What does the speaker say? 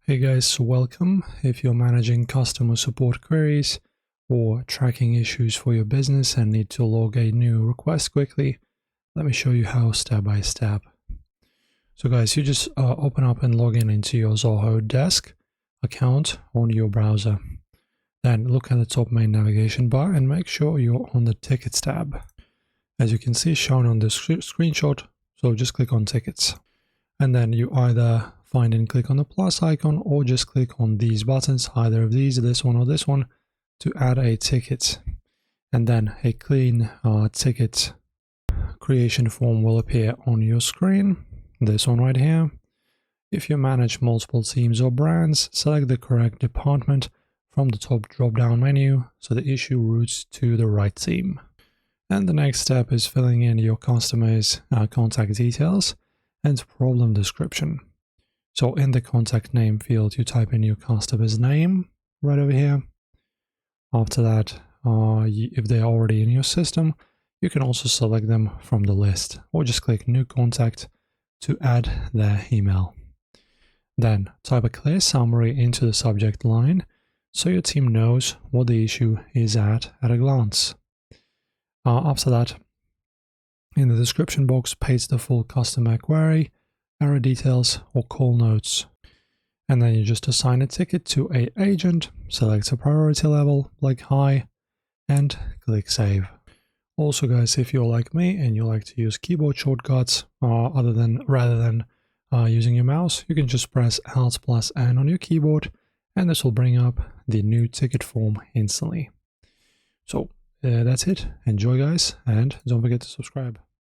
Hey guys, welcome. If you're managing customer support queries or tracking issues for your business and need to log a new request quickly, let me show you how step by step. So guys, you just open up and log in into your Zoho Desk account on your browser. Then look at the top main navigation bar and make sure you're on the Tickets tab. As you can see shown on the screenshot, so just click on Tickets. And then you either find and click on the plus icon or just click on these buttons, either of these, this one or this one, to add a ticket. And then a clean ticket creation form will appear on your screen, this one right here. If you manage multiple teams or brands, select the correct department from the top drop-down menu so the issue routes to the right team. And the next step is filling in your customer's contact details and problem description. So in the contact name field, you type in your customer's name right over here. After that, if they're already in your system, you can also select them from the list or just click New Contact to add their email. Then type a clear summary into the subject line so your team knows what the issue is at a glance. After that, in the description box, paste the full customer query, error details or call notes. And then you just assign a ticket to an agent, select a priority level like high, and click save. Also guys, if you're like me and you like to use keyboard shortcuts rather than using your mouse, you can just press Alt+N on your keyboard and this will bring up the new ticket form instantly. So that's it. Enjoy guys, and don't forget to subscribe.